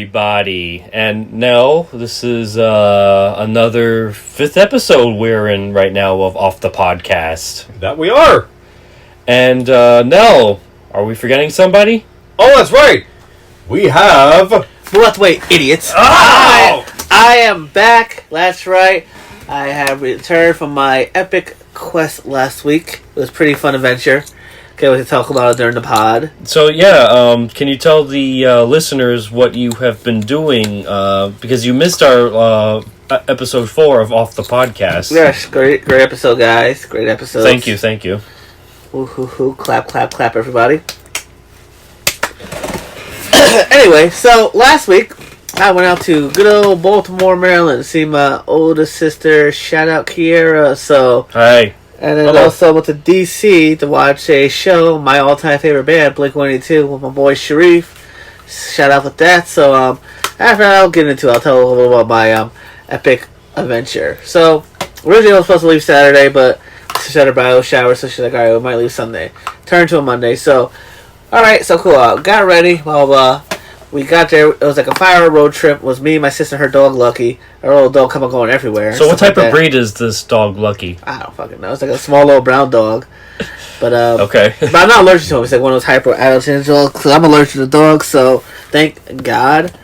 everybody. And Nell, this is another 5th episode we're in right now of Off the Podcast. That we are. And Nell, are we forgetting somebody? Oh, that's right. We have... Wait, idiots. Oh! I am back. That's right. I have returned from my epic quest last week. It was a pretty fun adventure. Okay, we can talk about it during the pod. So, yeah, can you tell the listeners what you have been doing? Because you missed our episode 4 of Off the Podcast. Yes, great episode, guys. Great episode. Thank you. Ooh, hoo, hoo. Clap, everybody. Anyway, so last week, I went out to good old Baltimore, Maryland to see my oldest sister. Shout out Kerron. So, hi. And then Hello. also went to DC to watch a show, my all-time favorite band, Blink-182, with my boy Sharif. Shout out with that. So, after that, I'll get into it. I'll tell a little bit about my epic adventure. So, originally I was supposed to leave Saturday, but she had her bridal shower, so she's like, alright, we might leave Sunday. Turned to a Monday, so, alright, so cool. Got ready, blah, blah, blah. We got there. It was like a 5-hour road trip. It was me, my sister, her dog, Lucky. Her little dog come and going everywhere. So what type of breed is this dog, Lucky? I don't fucking know. It's like a small little brown dog. But okay. But I'm not allergic to him. It's like one of those hyper-allergen dogs. So I'm allergic to dogs, so thank God.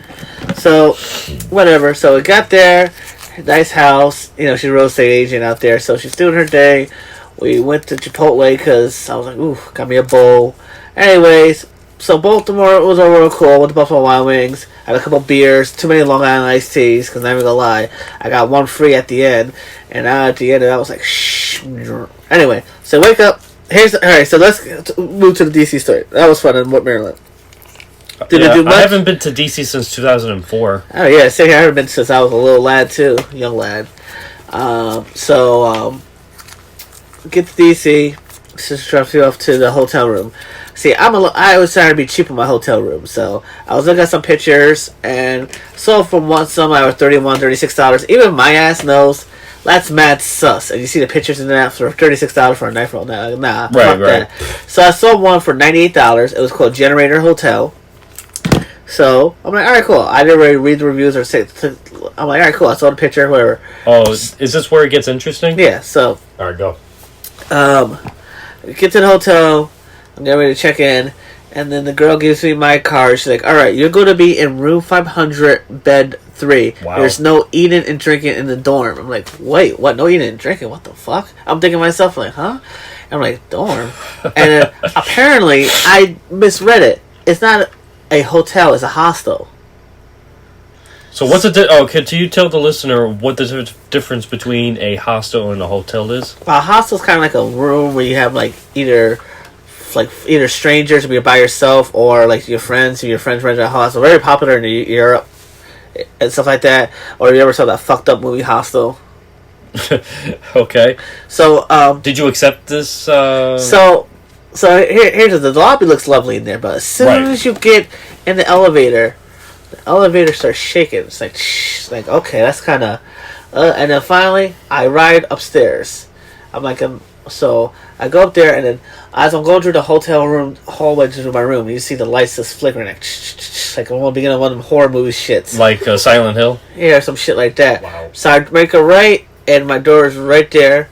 So, whatever. So we got there. Nice house. You know, she's a real estate agent out there. So she's doing her day. We went to Chipotle because I was like, ooh, got me a bowl. Anyways, so Baltimore was overall cool. Went to Buffalo Wild Wings. Had a couple beers. Too many Long Island iced teas. Because I'm not even gonna lie, I got one free at the end. And at the end of that, I was like, shh. Anyway, so wake up. Alright, so let's move to the DC story. That was fun in Maryland. Did you do much? I haven't been to DC since 2004. Oh yeah, same here. I haven't been since I was a little lad too, young lad. Get to DC. Sister drops you off to the hotel room. See, I was trying to be cheap in my hotel room, so I was looking at some pictures and saw some I were $31, $36. Even my ass knows that's mad sus. And you see the pictures in that for $36 for a night roll. Nah, fuck that. So I saw one for $98. It was called Generator Hotel. So I'm like, all right, cool. I didn't really read the reviews or say. I'm like, all right, cool. I saw the picture, whatever. Oh, is this where it gets interesting? Yeah. So All right, go. Get to the hotel. I'm getting ready to check in, and then the girl gives me my card. She's like, all right, you're going to be in room 500, bed 3. Wow. There's no eating and drinking in the dorm. I'm like, wait, what? No eating and drinking? What the fuck? I'm thinking to myself, like, huh? I'm like, dorm? And then apparently I misread it. It's not a hotel, it's a hostel. So what's can you tell the listener what the difference between a hostel and a hotel is? A hostel's kind of like a room where you have either strangers if you're by yourself or like your friends rent a hostel. Very popular in Europe and stuff like that. Or you ever saw that fucked up movie Hostel? Okay. So did you accept this? So here's the lobby looks lovely in there, but as soon as you get in the elevator starts shaking. It's like shh, like okay, that's kind of. And then finally, I ride upstairs. I'm like, so I go up there, and then as I'm going through the hotel room hallway to my room, you see the lights just flickering, like I'm the beginning of one of them horror movie shits, like Silent Hill. Yeah, some shit like that. Wow. So I make a right, and my door is right there.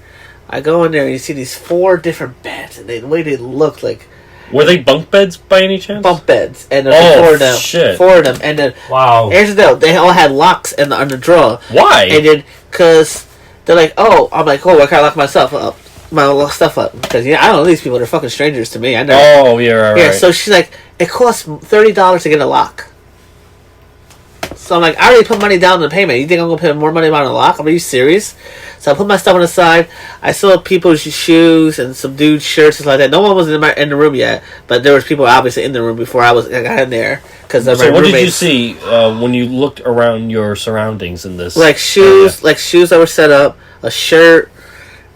I go in there, and you see these 4 different beds, and the way they look like. Were they bunk beds by any chance? Bunk beds, and there's 4 of them. Shit. 4 of them, and then Wow. here's the deal: they all had locks on the drawer. Why? And then, cause they're like, oh, I'm like, oh, I can't lock myself up, my little stuff up, because I don't know these people. They're fucking strangers to me. I know. Oh yeah, right. Yeah. So she's like, it costs $30 to get a lock. So I'm like, I already put money down in the payment. You think I'm gonna pay more money on a lock? Are you serious? So I put my stuff on the side. I saw people's shoes and some dude's shirts and stuff like that. No one was in the room yet, but there was people obviously in the room before I got in there. So what did you see when you looked around your surroundings in this? Like shoes that were set up, a shirt,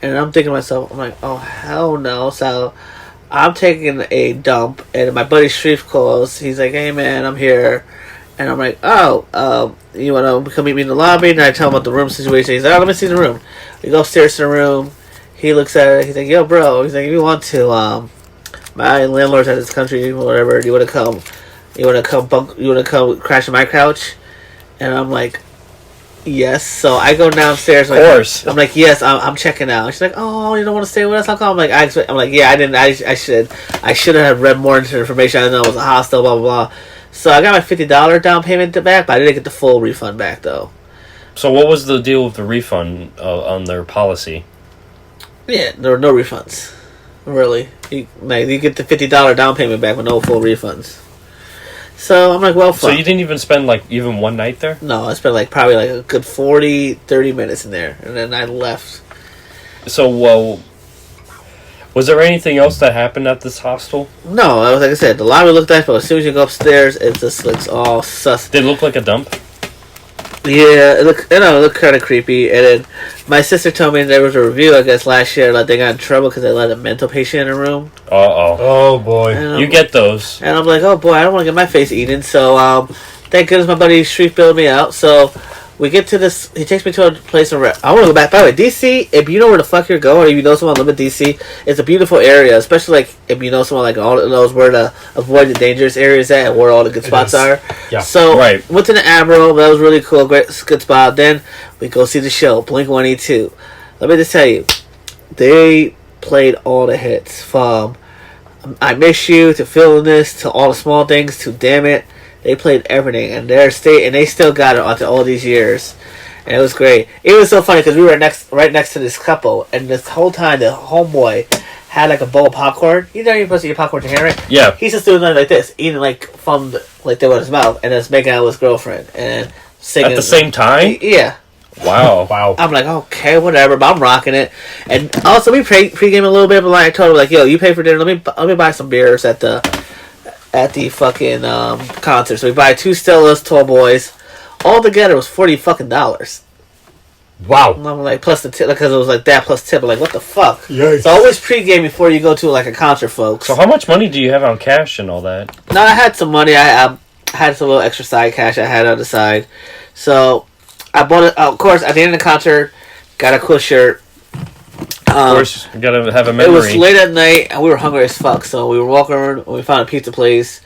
and I'm thinking to myself, I'm like, oh hell no. So I'm taking a dump, and my buddy Sharif calls. He's like, hey man, I'm here. And I'm like, oh, you want to come meet me in the lobby? And I tell him about the room situation. He's like, oh, let me see the room. We go upstairs to the room. He looks at it. He's like, yo, bro. He's like, if you want to, my landlord's out of this country, whatever. Do you want to come? You want to come crash on my couch?" And I'm like, "Yes." So I go downstairs. Of course. I'm like, "Yes, I'm checking out." She's like, "Oh, you don't want to stay with us?" I'm like, "I'm like, yeah, I didn't. I should have read more into the information. I didn't know it was a hostel. Blah blah blah." So I got my $50 down payment back, but I didn't get the full refund back though. So what was the deal with the refund on their policy? Yeah, there were no refunds. Really, you get the $50 down payment back with no full refunds. So I'm like, well, fuck. So you didn't even spend like even one night there? No, I spent like probably like a good 30 minutes in there, and then I left. So, was there anything else that happened at this hostel? No, like I said, the lobby looked nice, but as soon as you go upstairs, it just looks all sus. Did it look like a dump? Yeah, it looked kind of creepy. And then my sister told me there was a review, I guess, last year that they got in trouble because they let a mental patient in a room. Uh-oh. Oh, boy. You get those. And I'm like, oh, boy, I don't want to get my face eaten. So, thank goodness my buddy Street bailed me out. So, we get to this. He takes me to a place in I want to go back. By the way, D.C., if you know where the fuck you're going, or if you know someone living in D.C., it's a beautiful area, especially like if you know someone like all knows where to avoid the dangerous areas at and where all the good spots are. Yeah. So, right. Went to the Admiral. That was really cool. Great, good spot. Then we go see the show, Blink-182. Let me just tell you, they played all the hits from I Miss You to Feeling This to All the Small Things to Damn It. They played everything, and they still got it after all these years, and it was great. It was so funny because we were right next to this couple, and this whole time the homeboy had like a bowl of popcorn. You know you're supposed to eat popcorn to hear it. Yeah. He's just doing like this, eating like like they were in his mouth, and just making out with his girlfriend and singing At the same time? Yeah. Wow. Wow. I'm like, okay, whatever, but I'm rocking it. And also, we pre-game a little bit, but like I told him, like, yo, you pay for dinner. Let me buy some beers at the fucking concert. So we buy 2 Stellas, tall boys. All together was $40 Wow. And I'm like, plus the tip, because it was like that plus tip. I'm like, what the fuck? Yikes. So always pre-game before you go to like a concert, folks. So how much money do you have on cash and all that? No, I had some money. I had some little extra side cash I had on the side. So I bought it. Of course, at the end of the concert, got a cool shirt. Of course, you gotta have a memory. It was late at night, and we were hungry as fuck. So we were walking around, and we found a pizza place.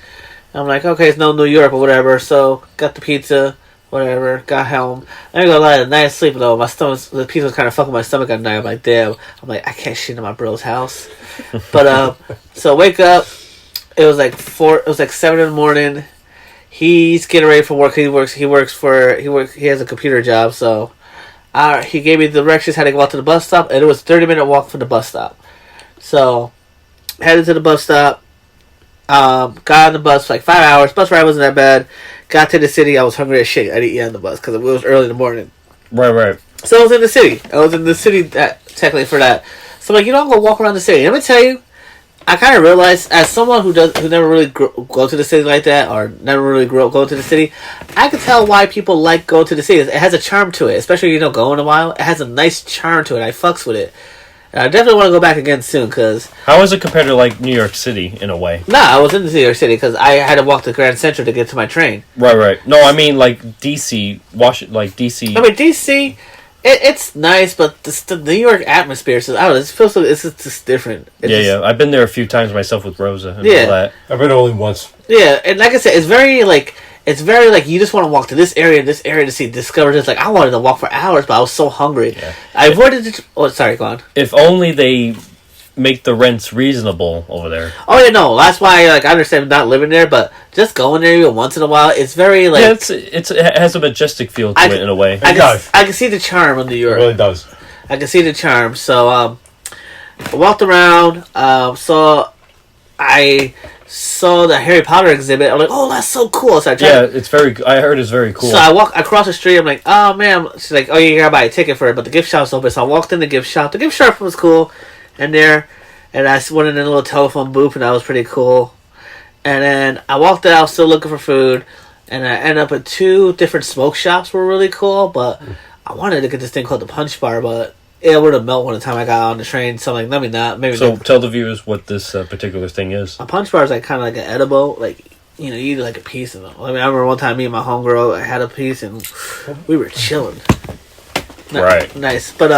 And I'm like, okay, it's no New York or whatever. So got the pizza, whatever. Got home. I ain't gonna lie, the night of sleep though, the pizza was kind of fucking my stomach at night. I'm like, damn. I'm like, I can't shit in my bro's house. But so wake up. It was like 4. It was like 7 in the morning. He's getting ready for work. He has a computer job, so. He gave me the directions how to go out to the bus stop, and it was a 30-minute walk from the bus stop. So, headed to the bus stop, got on the bus for like 5 hours. Bus ride wasn't that bad. Got to the city, I was hungry as shit. I didn't eat on the bus because it was early in the morning. Right. So I was in the city. Technically for that. So I'm like, I'm going to walk around the city. Let me tell you, I kind of realized, as someone who never really go to the city like that, or never really go to the city, I can tell why people like going to the city. It has a charm to it, especially going a while. It has a nice charm to it. I fucks with it, and I definitely want to go back again soon. Cause how is it compared to like New York City in a way? Nah, I was in New York City because I had to walk to Grand Central to get to my train. Right. No, I mean like DC, Washington, like DC. I mean DC. It's nice, but the New York atmosphere, so I don't know, it feels like it's just different. Yeah. I've been there a few times myself with Rosa and all that. I've been only once. Yeah, and like I said, it's very like you just want to walk to this area to discover this. Like I wanted to walk for hours, but I was so hungry. Yeah. I avoided it. Oh, sorry, go on. If only they make the rents reasonable over there. Oh yeah, no, that's why I understand not living there, but just going there even once in a while, it's very like it has a majestic feel to it in a way. I can see the charm of New York. It really does. I can see the charm. So I walked around, I saw the Harry Potter exhibit. I'm like, oh, that's so cool. So I heard it's very cool. So I walk across the street. I'm like, oh man. She's like, oh, you gotta buy a ticket for it, but the gift shop's open. So I walked in the gift shop. The gift shop was cool. And I went in a little telephone booth, and that was pretty cool. And then I walked out, still looking for food, and I ended up at 2 different smoke shops. Were really cool, but I wanted to get this thing called the Punch Bar, but it would have melted by the time I got on the train. So I'm like, let me not. Maybe. So tell the viewers what this particular thing is. A Punch Bar is like kind of like an edible, like you eat like a piece of them. I mean, I remember one time me and my homegirl had a piece, and we were chilling. Right. Nice, but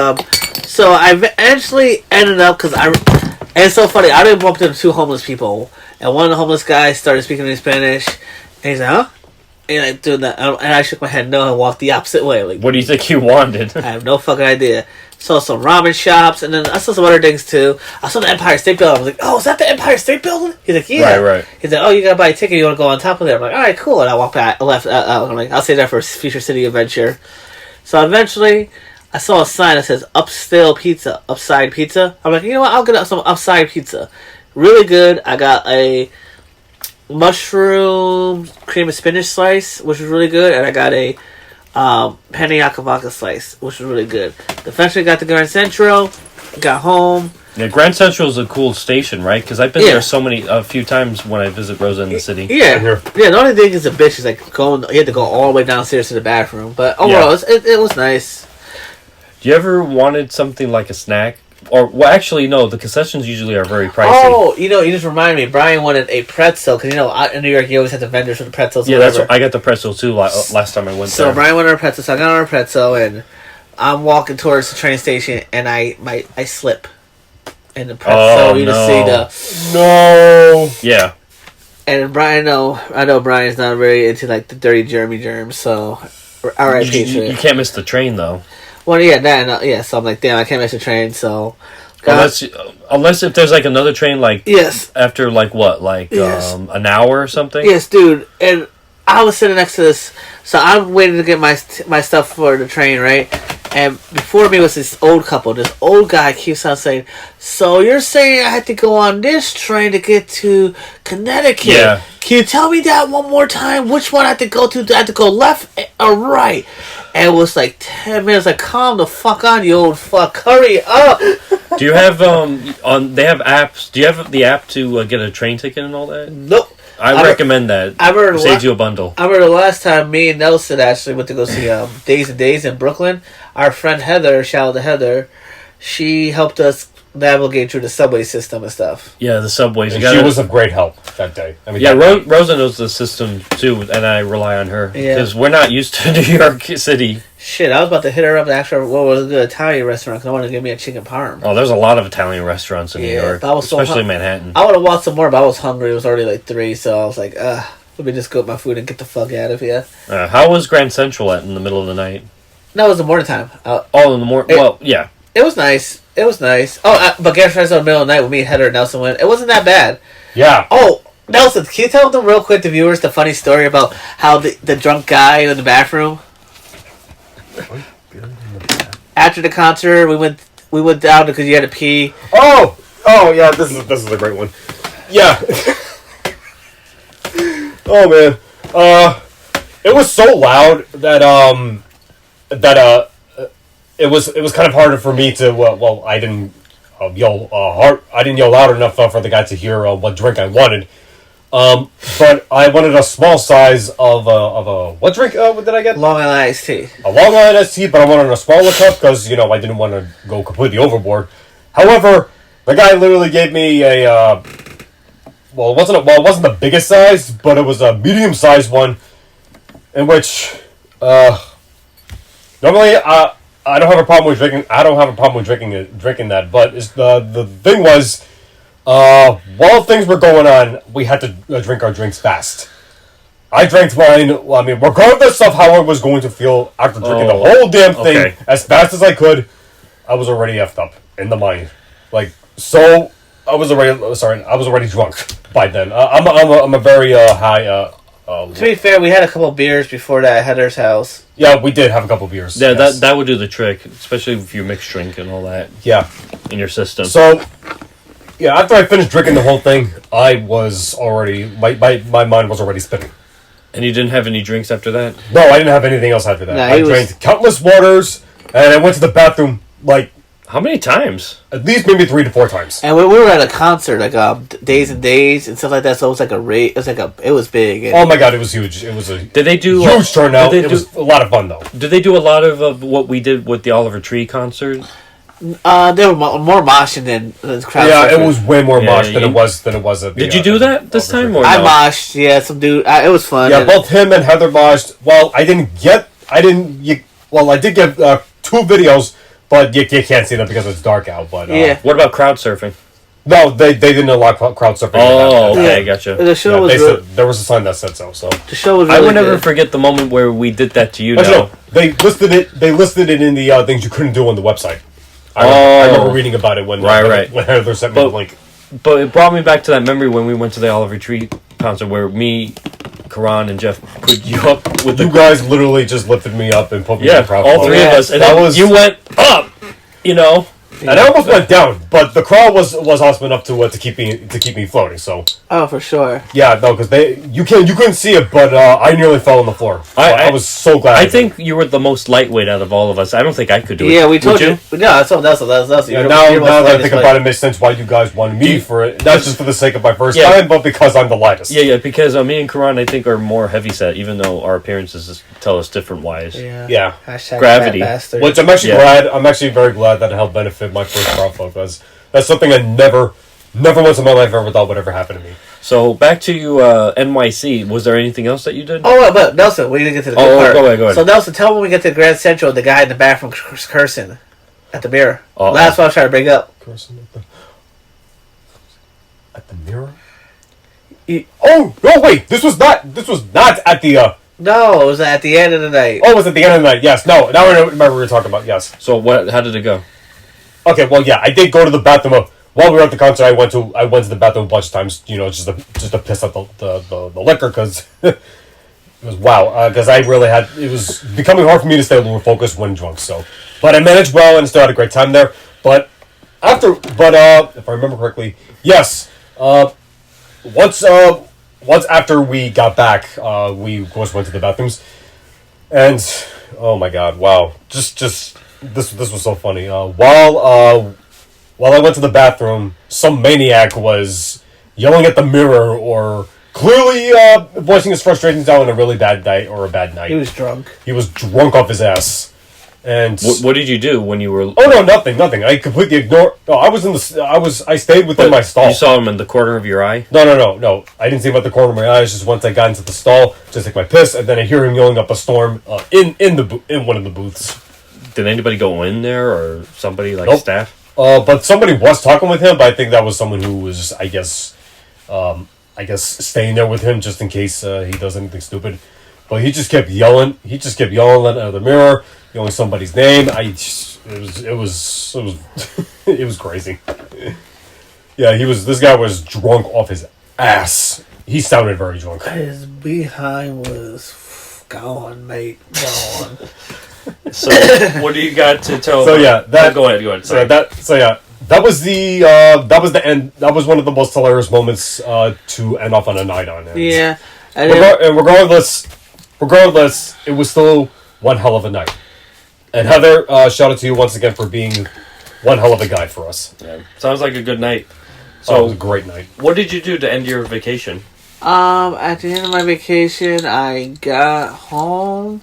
so I eventually ended up and it's so funny. I didn't bump into 2 homeless people, and one of the homeless guys started speaking in Spanish, And he's like, huh? And I doing that, and I shook my head no and walked the opposite way. Like, What do you think you wanted? I have no fucking idea. Saw some ramen shops, and then I saw some other things too. I saw the Empire State Building. I was like, "Oh, is that the Empire State Building?" He's like, "Yeah." Right. He's like, "Oh, you gotta buy a ticket. You want to go on top of there?" I'm like, "All right, cool." And I walked back, I left. I'm like, "I'll stay there for Future City Adventure." So eventually, I saw a sign that says "Upside Pizza." I'm like, you know what? I'll get some Upside Pizza. Really good. I got a mushroom cream and spinach slice, which was really good, and I got a penne vodka slice, which was really good. Eventually got to Grand Central, got home. Yeah, Grand Central is a cool station, right? Because I've been there a few times when I visit Rosa in the city. Yeah. The only thing is a bitch is like you had to go all the way downstairs to the bathroom, but overall it was nice. Do you ever wanted something like a snack? Or, well, actually, no, the concessions usually are very pricey. Oh, you just reminded me. Brian wanted a pretzel, because, out in New York, you always have the vendors with the pretzels. Yeah, that's what, I got the pretzel, too, last time I went there. So, Brian wanted a pretzel, so I got a pretzel, and I'm walking towards the train station, and I slip in the pretzel. See No! Yeah. And Brian, I know Brian's not very into, like, the dirty germs, so R.I.P. You can't miss the train, though. Well, yeah, so I'm like, damn, I can't miss the train, so... Unless if there's, like, another train, like... Yes. After, like, what? Like, an hour or something? Yes, dude. And I was sitting next to this... So I'm waiting to get my stuff for the train, right? And before me was this old couple. This old guy keeps on saying, "So you're saying I had to go on this train to get to Connecticut? Yeah. Can you tell me that one more time? Which one I have to go to? Do I have to go left or right?" And it was like 10 minutes. Like, calm the fuck on, you old fuck. Hurry up. Do you have, they have apps. Do you have the app to get a train ticket and all that? Nope. I recommend that. It saves you a bundle. I remember the last time me and Nelson actually went to go see Days and Days in Brooklyn. Our friend Heather, shout out to Heather, she helped us navigate through the subway system and stuff. Yeah, the subways. And she was of great help that day. I mean, Rosa knows the system too, and I rely on her because we're not used to New York City. Shit, I was about to hit her up after what was a good Italian restaurant because I wanted to give me a chicken parm. Oh, there's a lot of Italian restaurants in New York, especially Manhattan. I would have walked some more, but I was hungry. It was already like 3, so I was like, let me just go get my food and get the fuck out of here. How was Grand Central in the middle of the night? No, it was the morning time. In the morning? Well, yeah. It was nice. Oh, but Grand Central in the middle of the night with me, Heather, and Nelson went. It wasn't that bad. Yeah. Oh, Nelson, can you tell them real quick, the viewers, the funny story about how the drunk guy in the bathroom? After the concert, we went down because you had to pee. Oh yeah, this is a great one. Yeah. Oh man, it was so loud that it was kind of harder for me to I didn't yell I didn't yell loud enough for the guy to hear what drink I wanted. But I wanted a small size of a what drink? What did I get? Long Island iced tea. A Long Island iced tea, but I wanted a smaller cup because I didn't want to go completely overboard. However, the guy literally gave me a it wasn't the biggest size, but it was a medium sized one, in which normally I don't have a problem with drinking. I don't have a problem with drinking that, but the thing was. While things were going on, we had to drink our drinks fast. I drank mine, regardless of how I was going to feel after drinking the whole damn thing as fast as I could, I was already effed up in the mind. I was already drunk by then. I'm a very high... to be fair, we had a couple beers before that at Heather's house. Yeah, we did have a couple beers. Yeah, yes. that would do the trick, especially if you mix drink and all that. Yeah. In your system. So... Yeah, after I finished drinking the whole thing, I was already... My mind was already spinning. And you didn't have any drinks after that? No, I didn't have anything else after that. I drank countless waters, and I went to the bathroom, How many times? At least maybe 3 to 4 times. And we were at a concert, Days and Days, and stuff like that, so it was it was big. And oh my god, it was huge. It was a huge turnout. It was a lot of fun, though. Did they do a lot of what we did with the Oliver Tree concert? They were more moshing than crowd. Yeah, it was way more mosh than it was at the... Did you do that this time, or I no? moshed, yeah, some dude... it was fun. Yeah, both him and Heather moshed. Well, I did get 2 videos, but you can't see them because it's dark out, but... What about crowd surfing? No, they didn't allow crowd surfing. Oh, okay, Yeah. gotcha. The show was they really, said, there was a sign that said so. So the show was I really will never good. forget the moment where we did that to you. actually, Now, no, they listed it. They listed it in the things you couldn't do on the website. I Oh. remember reading about it when Right. when Heather sent me the link. but it brought me back to that memory when we went to the Olive Retreat concert where me, Kerron, and Jeff put you up with You guys literally just lifted me up and put me in yeah, the crowd. all floor. three of us, and that then was you went up. You know, and I almost went down, but the crowd was awesome enough to keep me floating. So Oh, for sure. yeah, no, because you couldn't see it, but I nearly fell on the floor. So I was so glad. I think you were the most lightweight out of all of us. I don't think I could do it. Yeah, we told Would you. No, that's something else. That's Yeah, now that I think about it, it makes sense why you guys wanted me for it. Not just for the sake of my first Yeah. time, but because I'm the lightest. Yeah, because me and Kerron, I think, are more heavyset, even though our appearances tell us different wise. Yeah. Hashtag Gravity. fat bastard. Which I'm actually Yeah. glad. I'm actually very glad that it helped benefit my first crowdflow because that's something I never once in my life ever thought would ever happen to me. So back to you, NYC. Was there anything else that you did? Oh, but Nelson, we didn't get to the good part. Go ahead. So Nelson, tell me when we get to Grand Central, the guy in the bathroom cursing at the mirror. Uh-oh. That's what I was trying to bring up. At the mirror. Oh no! Wait, this was not at the. No, it was at the end of the night. Oh, it was at the end of the night. Yes. No. Now I remember what we were talking about. Yes. So what? How did it go? Okay. Well, yeah, I did go to the bathroom. While we were at the concert, I went to the bathroom a bunch of times. You know, just to piss out the liquor because it was wow. Because I really had it was becoming hard for me to stay a little focused when drunk. So, but I managed well and still had a great time there. But if I remember correctly, yes. Once after we got back, we of course went to the bathrooms, and oh my god, wow! Just this was so funny. While I went to the bathroom, some maniac was yelling at the mirror or clearly voicing his frustrations out on a really bad night or a bad night. He was drunk. He was drunk off his ass. And What did you do when you were? oh no, nothing. I completely ignored. No, I stayed within my stall. You saw him in the corner of your eye. No. I didn't see him at the corner of my eyes. Just once I got into the stall, just take my piss, and then I hear him yelling up a storm in one of the booths. Did anybody go in there or somebody like Nope. staff? But somebody was talking with him. But I think that was someone who was, I guess, staying there with him just in case he does anything stupid. But he just kept yelling. He just kept yelling out of the mirror, yelling somebody's name. It was crazy. Yeah, this guy was drunk off his ass. He sounded very drunk. His behind was gone, mate. Gone. So what do you got to tell? So yeah, go ahead. Sorry. That was the end. That was one of the most hilarious moments to end off on a night on. And Yeah. regardless, it was still one hell of a night. And Heather, shout out to you once again for being one hell of a guy for us. Yeah. Sounds like a good night. So it So was a great night. what did you do to end your vacation? At the end of my vacation, I got home.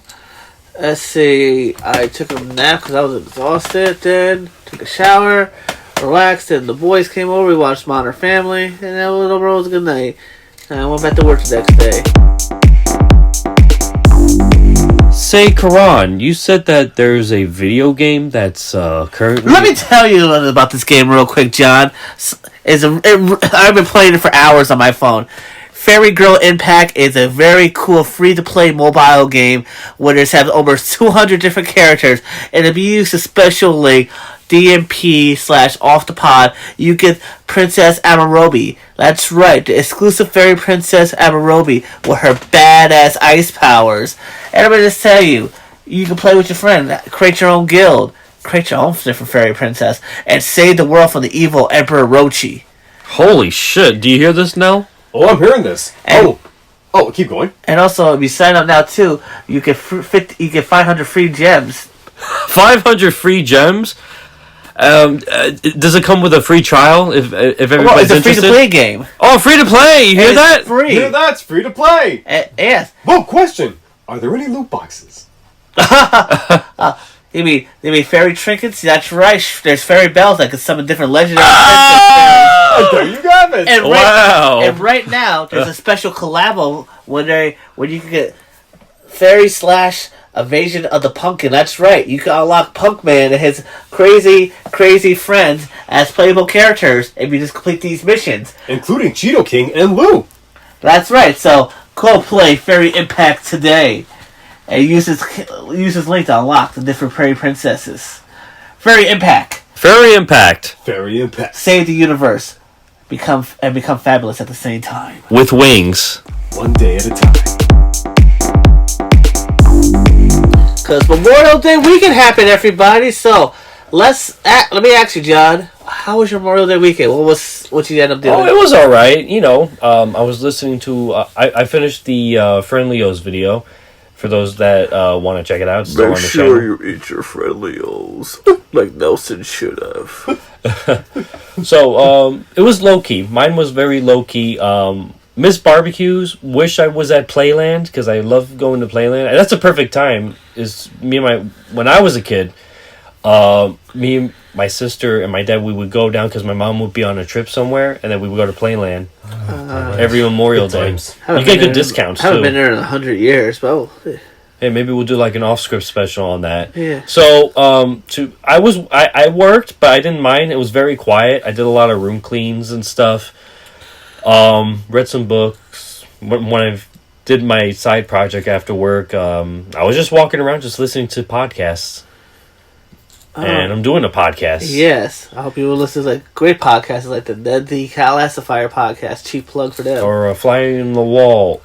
Let's see. I took a nap because I was exhausted. Then took a shower, relaxed. And the boys came over. We watched Modern Family, and that was overall was a good night. And I went back to work the next day. Say, Kerron, you said that there's a video game that's currently. Let me tell you about this game real quick, John. I've been playing it for hours on my phone. Fairy Girl Impact is a very cool free-to-play mobile game where there's have over 200 different characters, and if you use the special link DMP/off the pod, you get Princess Amarobi. That's right, the exclusive fairy Princess Amarobi with her badass ice powers. And I'm gonna just tell you, you can play with your friend, create your own guild, create your own different fairy princess, and save the world from the evil Emperor Rochi. Holy shit! Do you hear this now? Oh, I'm hearing this. And- Keep going. And also, if you sign up now too, you get 500 free gems. 500 free gems. Does it come with a free trial if everybody's It's a interested? free-to-play game. Oh, free to play! You hear It's that? Free. Yeah, that's free to play. Yes. Well, question: are there any loot boxes? You mean fairy trinkets? That's right. There's fairy bells that can summon different legendary Oh, there you have it. and Wow. And right now, there's a special collabo where you can get fairy / Invasion of the Pumpkin. That's right. You can unlock Punkman and his crazy, crazy friends as playable characters if you just complete these missions. Including Cheeto King and Lou. That's right. So go play Fairy Impact today, and use this link to unlock the different fairy princesses. Fairy Impact. Fairy Impact. Fairy Impact. Save the universe. Become fabulous at the same time. With wings. One day at a time. Because Memorial Day weekend happened, everybody. So let me ask you, John. How was your Memorial Day weekend? What you end up doing? Oh, it was all right. I was listening to. I finished the Friendly-O's video. For those that want to check it out, it's still on the channel. you eat your Friendly-O's like Nelson should have. So it was low key. Mine was very low key. Miss Barbecues. Wish I was at Playland because I love going to Playland. And that's a perfect time. Is when I was a kid. Me, my sister, and my dad, we would go down because my mom would be on a trip somewhere, and then we would go to Playland every Memorial Day. You get good discounts too. I haven't been there in 100 years, but hey, maybe we'll do like an off-script special on that. Yeah. So, I worked, but I didn't mind. It was very quiet. I did a lot of room cleans and stuff. Read some books. When I did my side project after work, I was just walking around, just listening to podcasts. And I'm doing a podcast. Yes. I hope you will listen to like great podcasts like the Calcifier podcast. Cheap plug for them. Or Fly on the Wall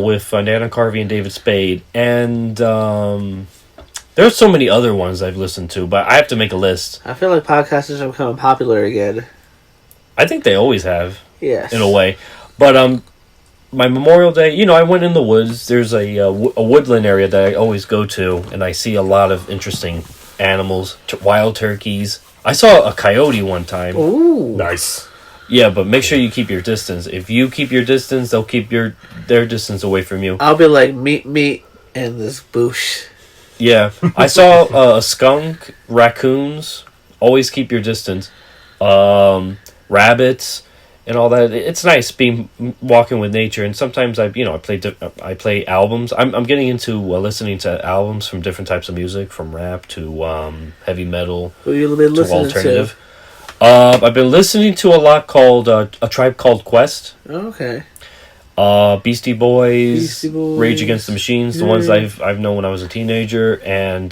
with Dana Carvey and David Spade. And there's so many other ones I've listened to, but I have to make a list. I feel like podcasters are becoming popular again. I think they always have. Yes. In a way. But my Memorial Day, I went in the woods. There's a woodland area that I always go to, and I see a lot of interesting animals, wild turkeys. I saw a coyote one time. Ooh, nice. Yeah, but make sure you keep your distance. If you keep your distance, they'll keep their distance away from you. I'll be like meet in this bush. Yeah, I saw a skunk, raccoons. Always keep your distance. Rabbits and all that. It's nice walking with nature, and sometimes I play albums. I'm getting into listening to albums from different types of music, from rap to heavy metal Who you been to listening alternative. I've been listening to a lot called A Tribe Called Quest. Okay. Beastie Boys, Rage Against the Machines, the ones I've known when I was a teenager, and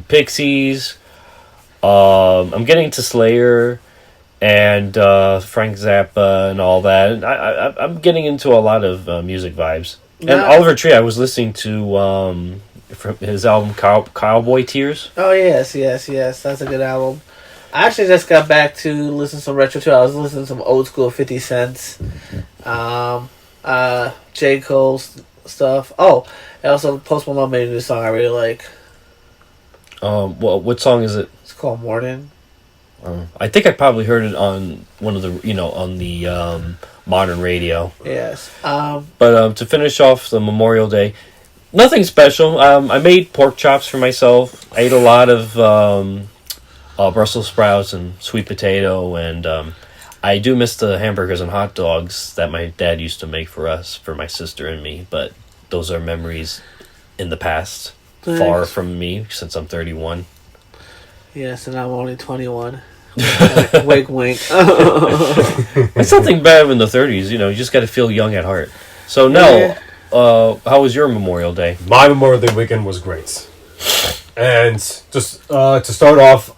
Pixies. I'm getting to Slayer. And Frank Zappa and all that. And I'm getting into a lot of music vibes. And Oliver Tree, I was listening to from his album Cowboy Tears. Oh, yes. That's a good album. I actually just got back to listen to some retro, too. I was listening to some old school 50 Cent, J. Cole's stuff. Oh, and also Post Malone made a new song I really like. What song is it? It's called Morning. I think I probably heard it on one of the, on the modern radio. Yes. But to finish off the Memorial Day, nothing special. I made pork chops for myself. I ate a lot of Brussels sprouts and sweet potato, and I do miss the hamburgers and hot dogs that my dad used to make for us, for my sister and me. But those are memories in the past, far from me, since I'm 31. Yes, and I'm only 21. Wink, wink. It's something better in the 30s, you just got to feel young at heart. So, Nell, how was your Memorial Day? My Memorial Day weekend was great. And just to start off,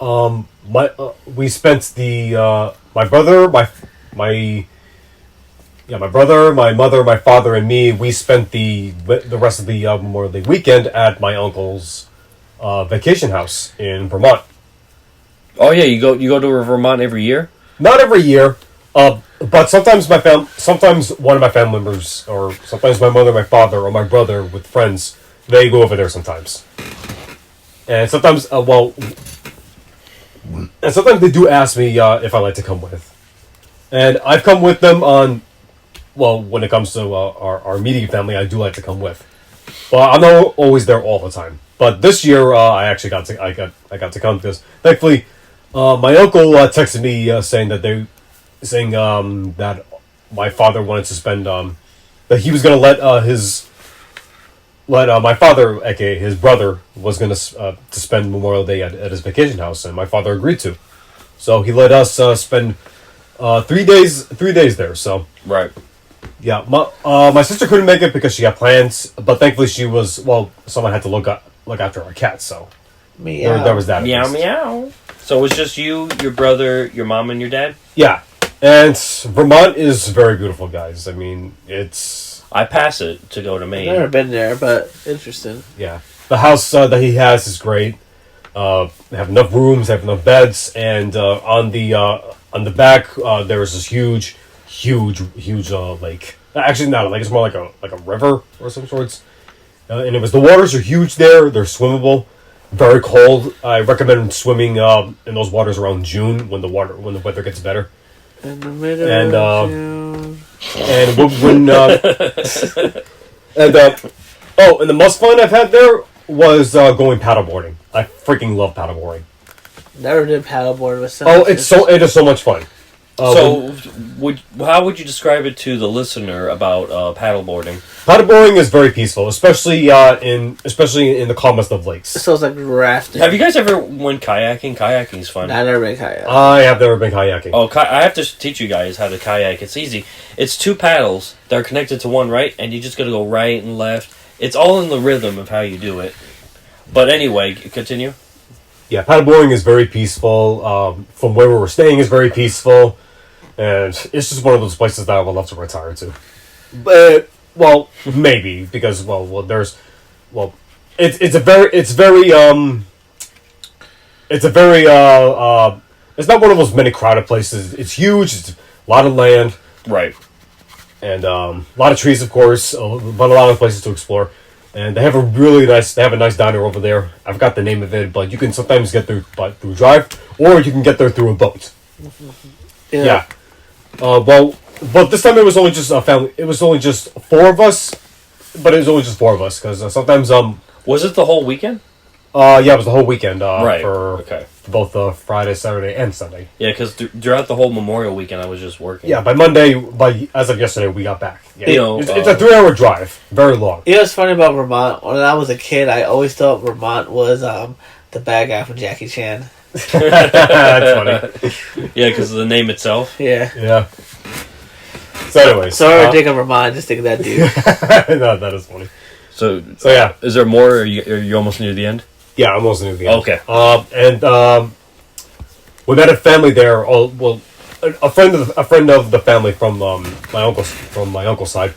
we spent my brother, my mother, my father, and me, we spent the rest of the Memorial Day weekend at my uncle's vacation house in Vermont. Oh yeah, you go to Vermont every year? Not every year, but sometimes sometimes one of my family members, or sometimes my mother, my father, or my brother with friends, they go over there sometimes. And sometimes, sometimes they do ask me if I like to come with. And I've come with them on, when it comes to our immediate family, I do like to come with. But I'm not always there all the time. But this year, I actually got to come because thankfully, my uncle texted me saying that my father wanted to spend that he was going to my father, aka his brother, was going to spend Memorial Day at his vacation house, and my father agreed to. So he let us spend 3 days there. So Right. yeah, my sister couldn't make it because she had plans, but thankfully someone had to look after our cats. So there was that. Meow meow. So it was just you, your brother, your mom, and your dad? Yeah, and Vermont is very beautiful, guys. I mean, it's I pass it to go to Maine. I've never been there, but interesting. yeah. The house that he has is great. They have enough rooms, they have enough beds, and on the back there's this huge lake. Actually, not a lake. It's more like a river or some sorts. And the waters are huge there. They're swimmable. Very cold. I recommend swimming in those waters around June when the weather gets better. In the middle And of June. and and the most fun I've had there was going paddleboarding. I freaking love paddleboarding. Never did paddleboard with Oh, it is so much fun. So, how would you describe it to the listener about paddleboarding? Paddleboarding is very peaceful, especially in the calmest of lakes. So it's like rafting. Have you guys ever went kayaking? Kayaking's fun. I've never been kayak. I have never been kayaking. Oh, I have to teach you guys how to kayak. It's easy. It's 2 paddles that are connected to one, right? And you just got to go right and left. It's all in the rhythm of how you do it. But anyway, continue. Yeah, paddleboarding is very peaceful. From where we were staying is very peaceful. And it's just one of those places that I would love to retire to. But, well, maybe, because, it's not one of those many crowded places. It's huge, it's a lot of land. Right. And a lot of trees, of course, but a lot of places to explore. And they have a nice diner over there. I forgot the name of it, but you can sometimes get there through drive, or you can get there through a boat. Yeah. But this time it was only just a family. It was only just 4 of us, but it was only just 4 of us because sometimes Was it the whole weekend? yeah, it was the whole weekend. Right. For both Friday, Saturday, and Sunday. Yeah, because throughout the whole Memorial weekend, I was just working. Yeah, as of yesterday, we got back. Yeah, it's a 3-hour drive, very long. You know what's funny about Vermont? When I was a kid, I always thought Vermont was the bad guy from Jackie Chan. That's funny. Yeah, because of the name itself. Yeah. Yeah. So, anyways, Sorry, I think of Vermont. Just think of that dude. No, that is funny. So yeah, is there more? Or are you almost near the end? yeah, almost near the end. Okay. And we met a family there. A friend of the family from my uncle's side,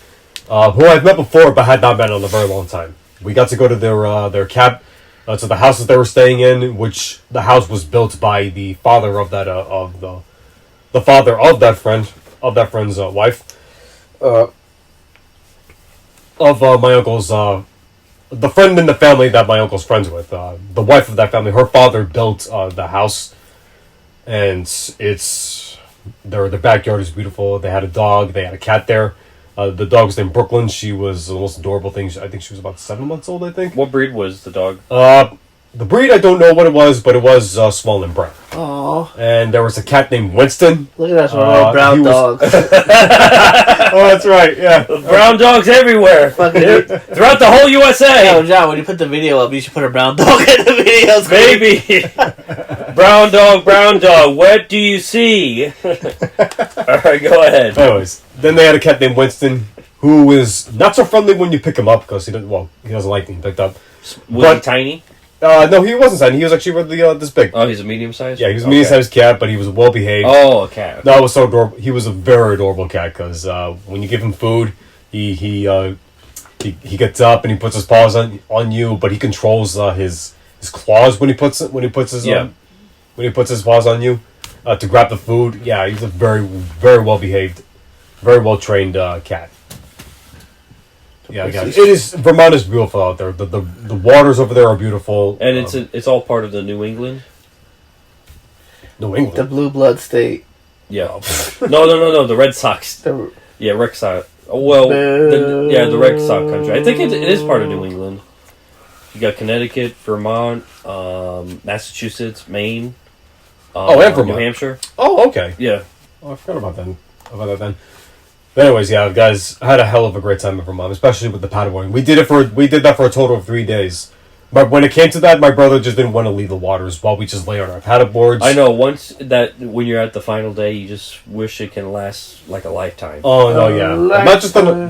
who I've met before but had not met in a very long time. We got to go to their cab. To the house that they were staying in, which the house was built by the father of that the father of that friend's wife, of my uncle's the friend in the family that my uncle's friends with. The wife of that family, her father built the house, and their backyard is beautiful. They had a dog, they had a cat there. The dog was named Brooklyn. She was the most adorable thing. I think she was about 7 months old, I think. What breed was the dog? The breed, I don't know what it was, but it was small and brown. Aww. And there was a cat named Winston. Look at us, little brown dogs. Oh, that's right, yeah. Brown dogs everywhere. Throughout the whole USA. Yo, John, when you put the video up, you should put a brown dog in the video. Baby. Brown dog, what do you see? Alright, go ahead. Anyways, then they had a cat named Winston, who is not so friendly when you pick him up, because he doesn't like being picked up. Was he tiny? No, he wasn't tiny. He was actually really this big. Oh, he's a medium size? Yeah, he was a medium-sized cat, but he was well behaved. Oh, a cat. No, it was so adorable. He was a very adorable cat, because when you give him food, he gets up and he puts his paws on you, but he controls his claws when he puts his paws on you to grab the food. Yeah, he's a very, very well behaved, very well trained cat. Yeah, Vermont is beautiful out there. The waters over there are beautiful, and it's all part of the New England. New England, the blue blood state. Yeah. No. The Red Sox. Yeah, Red Sox. Well, the Red Sox country. I think it is part of New England. You got Connecticut, Vermont, Massachusetts, Maine. And Vermont, New Hampshire. Oh, okay. Yeah. Oh, I forgot about that then. But anyways, yeah, guys, I had a hell of a great time at Vermont, especially with the paddleboarding. We did that for a total of 3 days. But when it came to that, my brother just didn't want to leave the waters while we just lay on our paddleboards. I know. When you're at the final day, you just wish it can last like a lifetime. Oh no, yeah, not just on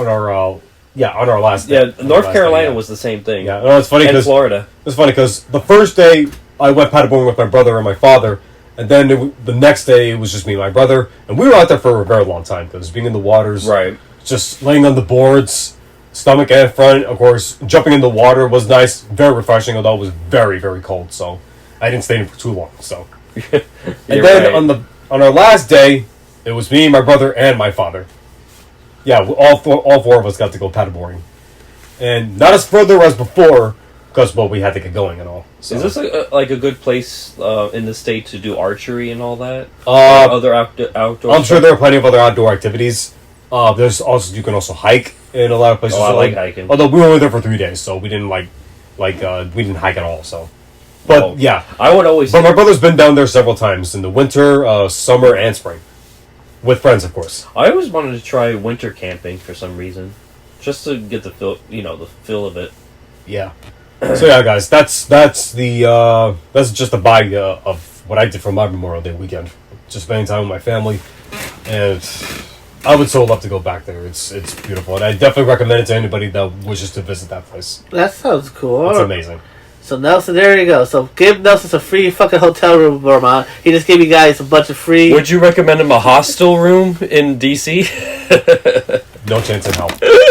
our last day. Yeah, North Carolina was the same thing. Yeah, no, it's funny and because Florida. It's funny because the first day I went paddleboarding with my brother and my father, and then the next day it was just me and my brother, and we were out there for a very long time because being in the waters, right, just laying on the boards. Stomach and front, of course. Jumping in the water was nice, very refreshing. Although it was very, very cold, so I didn't stay in for too long. So, and then right. on our last day, it was me, my brother, and my father. Yeah, all four of us got to go paddleboarding, and not as further as before because we had to get going and all. So. Is this like a good place in the state to do archery and all that? Other outdoor. I'm sure there are plenty of other outdoor activities. You can also hike in a lot of places. Oh, I like hiking. Although we were only there for 3 days, so we didn't we didn't hike at all. So, but yeah, I would always. But my brother's been down there several times in the winter, summer, and spring, with friends, of course. I always wanted to try winter camping for some reason, just to get the feel of it. Yeah. So yeah, guys, that's just a bite of what I did for my Memorial Day weekend. Just spending time with my family, and I would so love to go back there. It's beautiful, and I definitely recommend it to anybody that wishes to visit that place. That sounds cool. It's amazing. So Nelson, there you go. So give Nelson a free fucking hotel room in Vermont. He just gave you guys a bunch of free. Would you recommend him a hostel room in DC? No chance in hell.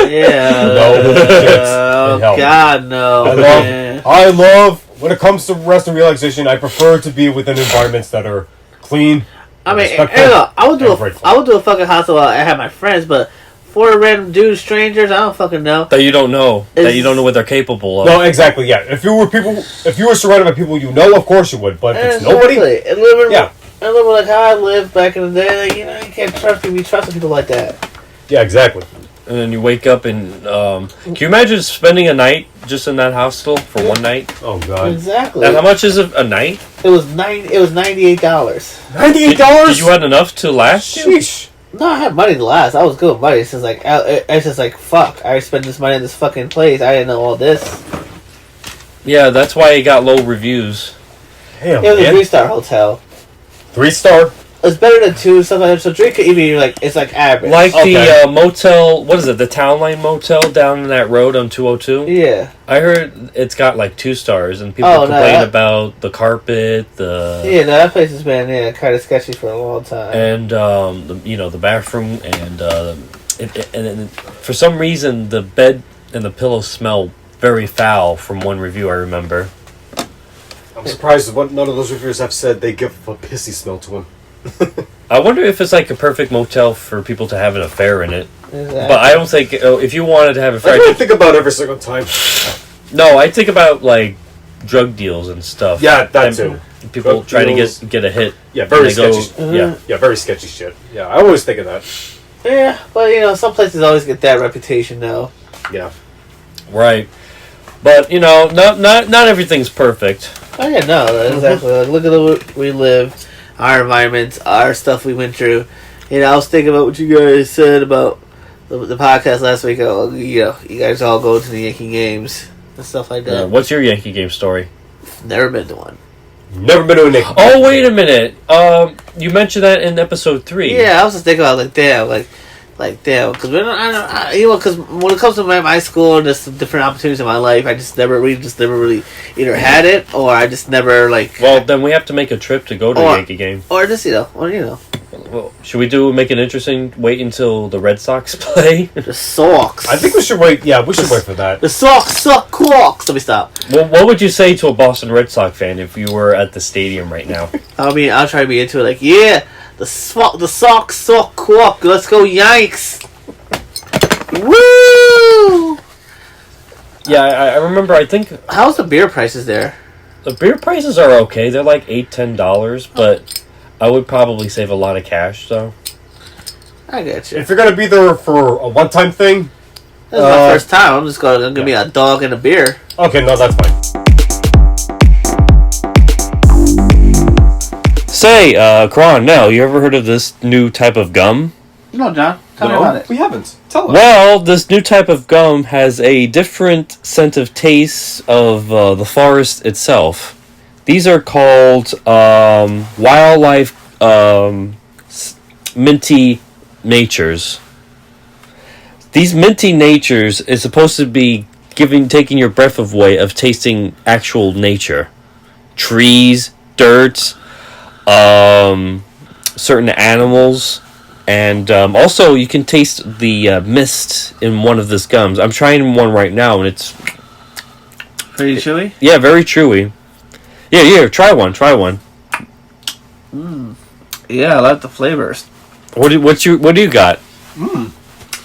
Yeah. No chance in hell. God, no. I love when it comes to rest and relaxation. I prefer to be within environments that are clean. I mean, I would do a fucking hostel while I have my friends, but for random dudes, strangers, I don't fucking know. That you don't know. That you don't know what they're capable of. No, exactly. Yeah, if you were surrounded by people you know, of course you would. But if it's nobody, and living like how I lived back in the day, like, you can't be trusting people like that. Yeah, exactly. And then you wake up and can you imagine spending a night just in that hostel for one night? Oh God! Exactly. And how much is a night? It was $98. $98? Did you have enough to last? Sheesh. No, I had money to last. I was good with money. It's just like fuck. I spent this money in this fucking place. I didn't know all this. Yeah, that's why it got low reviews. Damn, it was a 3-star hotel. 3-star. It's better than 2. Sometimes so drink it even it's like average. Like the motel. What is it? The Town Line Motel down that road on 202. Yeah. I heard it's got like 2 stars, and people complain about the carpet. That place has been kind of sketchy for a long time. And the bathroom and for some reason the bed and the pillows smell very foul. From one review I remember. I'm surprised none of those reviewers have said they give a pissy smell to them. I wonder if it's like a perfect motel for people to have an affair in it. Exactly. But I don't think if you wanted to have an affair, I don't think about it every single time. No, I think about like drug deals and stuff. Yeah, that too. People drug try deals. to get a hit. Yeah, very sketchy. Yeah, very sketchy shit. Yeah, I always think of that. Yeah, but some places always get that reputation though. Yeah. Right. But not everything's perfect. Oh yeah, no, exactly. Like, look at the way we live, our environments, our stuff we went through. I was thinking about what you guys said about the podcast last week. You guys all go to the Yankee games and stuff like that. Yeah, what's your Yankee game story? Never been to one. Never been to a Yankee. Oh, wait a minute. You mentioned that in episode 3. Yeah, I was just thinking about damn, because because when it comes to my school and just different opportunities in my life, I just never really either had it or I just never Well, then we have to make a trip to go to a Yankee game. Or just Well, should we make it interesting? Wait until the Red Sox play. The Sox. I think we should wait. Yeah, we should wait for that. The Sox suck cocks. Let me stop. Well, what would you say to a Boston Red Sox fan if you were at the stadium right now? I'll try to be into it. The Sox suck cock. Let's go Yanks. Woo! Yeah, I remember. I think how's the beer prices there? The beer prices are okay. They're like $8-10, but I would probably save a lot of cash. So I get you. If you're gonna be there for a one-time thing, this is my first time. I'm just gonna be a dog and a beer. Okay, no, that's fine. Say, Kerron, now, you ever heard of this new type of gum? No, John. Tell me about it. We haven't. Tell us. Well, this new type of gum has a different scent of taste of the forest itself. These are called wildlife minty natures. These minty natures is supposed to be taking your breath away of tasting actual nature, trees, dirt, certain animals, and also you can taste the mist in one of these gums. I'm trying one right now, and it's Pretty chewy? yeah, very chewy. Yeah, try one. Yeah, I like the flavors. What do you got?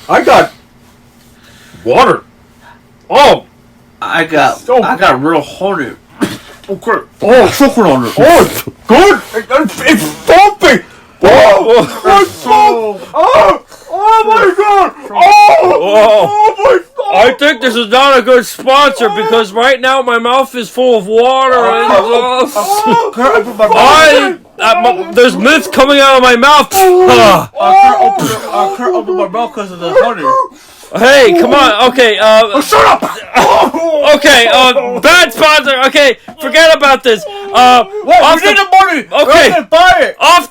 I got water. Oh, I got real honey. okay. Oh, chocolate on it. Oh, it's good. It's bumpy. Oh my god. Oh my god. I think this is not a good sponsor because right now my mouth is full of water and there's mist coming out of my mouth. I can't open my mouth because of the honey. Hey, come on. Okay. Shut up. Okay. Bad sponsor. Okay, forget about this. We need the money. Okay. Buy it. Off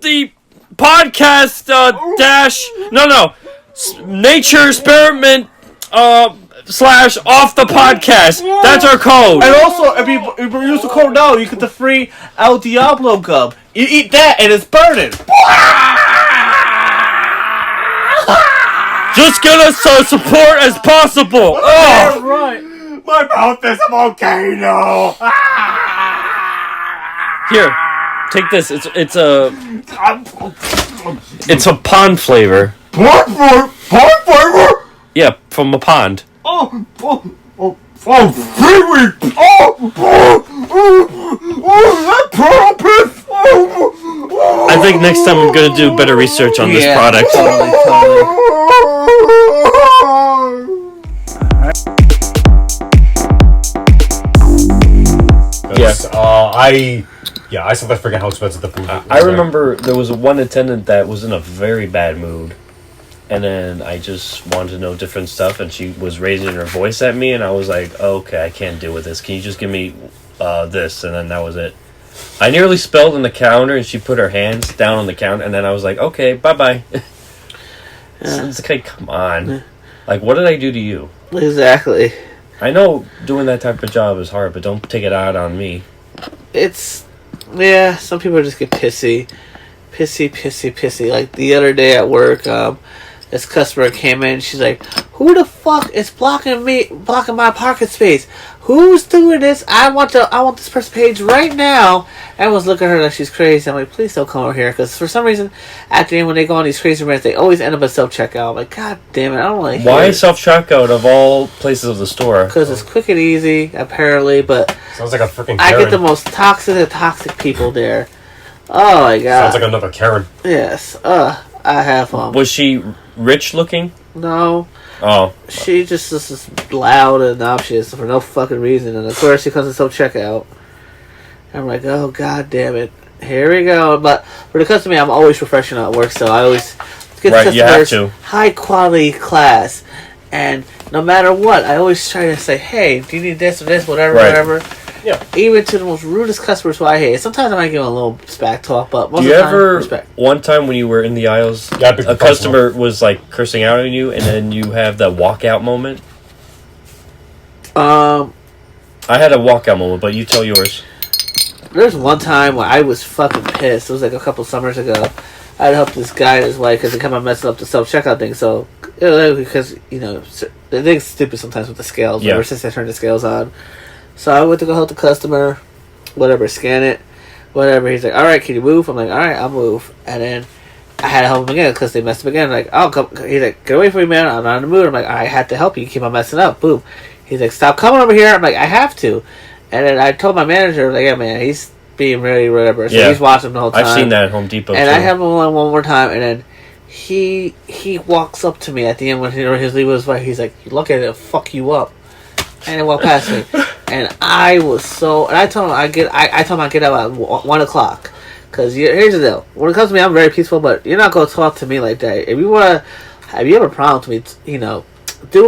the podcast nature experiment / off the podcast. That's our code. And also, if you use the code now, you get the free El Diablo gum. You eat that and it's burning. Just get us so support as possible. Oh. Right. My mouth is a volcano. Here, take this. It's a pond flavor. Pond flavor? Yeah, from a pond. Seaweed. That pearl piss. I think next time I'm gonna do better research on this product. Totally. I sometimes forget how expensive the food is. I remember there was one attendant that was in a very bad mood, and then I just wanted to know different stuff, and she was raising her voice at me, and I was like, okay, I can't deal with this. Can you just give me this? And then that was it. I nearly spilled on the counter, and she put her hands down on the counter, and then I was like, okay, bye-bye. It's like, come on. Like, what did I do to you? Exactly. I know doing that type of job is hard, but don't take it out on me. Some people just get pissy. Like the other day at work, this customer came in, she's like, who the fuck is blocking my parking space? Who's doing this? I want this person page right now. Everyone's looking at her like she's crazy. I'm like, please don't come over here, because for some reason, at the end when they go on these crazy rants, they always end up at self-checkout. I'm like, god damn it, I don't want to hear Why it. self-checkout of all places of the store? Because it's quick and easy, apparently, but Sounds like a freaking Karen. I get the most toxic people there. Oh my god. Sounds like another Karen. Yes. I have Was she rich looking? No. Oh. She just is loud and obnoxious for no fucking reason, and of course she comes to self-checkout. I'm like, oh god damn it. Here we go. But for the customer, I'm always professional at work, so I always get Right, you have customers high quality class. And no matter what, I always try to say, hey, do you need this or this, whatever. Yeah. Even to the most rudest customers who I hate. Sometimes I might give them a little smack talk, but most Do of you the time, ever, respect. one time when you were in the aisles, a customer was like cursing out on you, and then you have that walkout moment? I had a walkout moment, but you tell yours. There's one time when I was fucking pissed. It was like a couple summers ago. I had helped this guy and his wife because they come up messing up the self-checkout thing. So, because, the thing's stupid sometimes with the scales. Yeah. Ever since I turned the scales on. So I went to go help the customer, scan it, whatever. He's like, all right, can you move? I'm like, all right, I'll move. And then I had to help him again because they messed up again. Like, oh, come. He's like, get away from me, man. I'm not in the mood. I'm like, I had to help you. You keep on messing up. Boom. He's like, stop coming over here. I'm like, I have to. And then I told my manager, like, yeah, man, he's being really whatever. So he's watching the whole time. I've seen that at Home Depot, and too. I have him on one more time, and then he walks up to me at the end when his leave was like, he's like, look at it, fuck you up. And he walked past me. And I was so... And I told him I'd get out at 1 o'clock. Because here's the deal. When it comes to me, I'm very peaceful, but you're not going to talk to me like that. If you want to, have you have a problem with me, do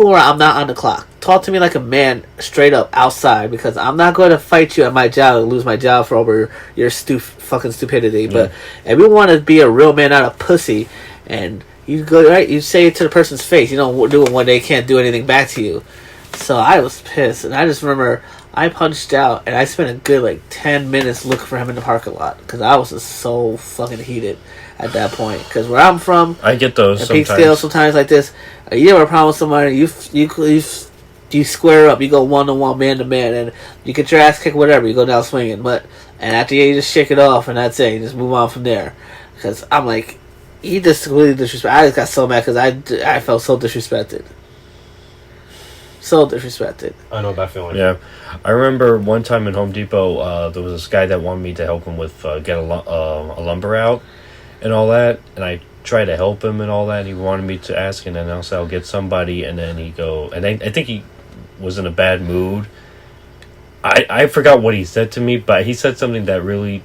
it where I'm not on the clock. Talk to me like a man straight up outside, because I'm not going to fight you at my job and lose my job for over your fucking stupidity. Yeah. But if you want to be a real man, not a pussy, and you go right, you say it to the person's face. You don't do it when they can't do anything back to you. So I was pissed, and I just remember I punched out, and I spent a good 10 minutes looking for him in the parking lot because I was just so fucking heated at that point. Because where I'm from, I get those sometimes. Peekskill, sometimes like this, you have a problem with somebody, you square up, you go 1-on-1, man-to-man, and you get your ass kicked, whatever, you go down swinging. And after you just shake it off, and that's it, you just move on from there. Because I'm like, he just really disrespected. I just got so mad because I felt so disrespected. So disrespected. I know that feeling. Yeah, I remember one time in Home Depot, there was this guy that wanted me to help him with get a lumber out and all that, and I tried to help him and all that. And he wanted me to ask, and then I'll get somebody, and then he go, and I think he was in a bad mood. I forgot what he said to me, but he said something that really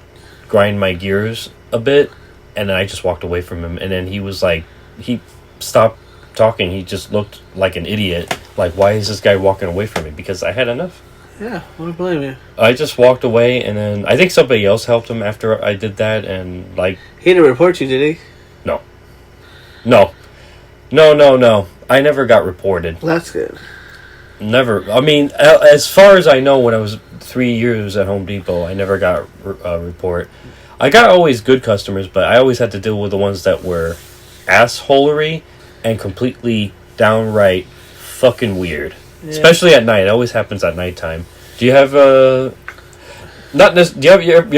grind my gears a bit, and then I just walked away from him. And then he was like, he stopped talking. He just looked like an idiot. Like, why is this guy walking away from me? Because I had enough. Yeah, I don't blame you. I just walked away, and then I think somebody else helped him after I did that, and he didn't report you, did he? No. I never got reported. Well, that's good. Never. I mean, as far as I know, when I was 3 years at Home Depot, I never got a report. I got always good customers, but I always had to deal with the ones that were assholery and completely downright fucking weird. Yeah. Especially at night. It always happens at nighttime. Do you have you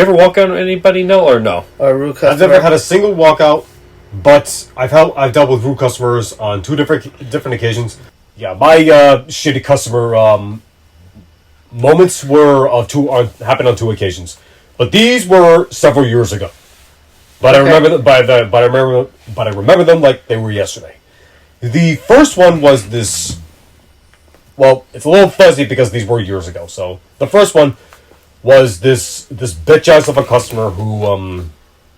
ever walk out on anybody? No or no? A rude customer? I've never had a single walkout, but I've dealt with rude customers on two different occasions. Yeah, my shitty customer moments happened on two occasions, but these were several years ago. But okay. I remember them like they were yesterday. The first one was this. Well, it's a little fuzzy because these were years ago. So the first one was this bitch ass of a customer who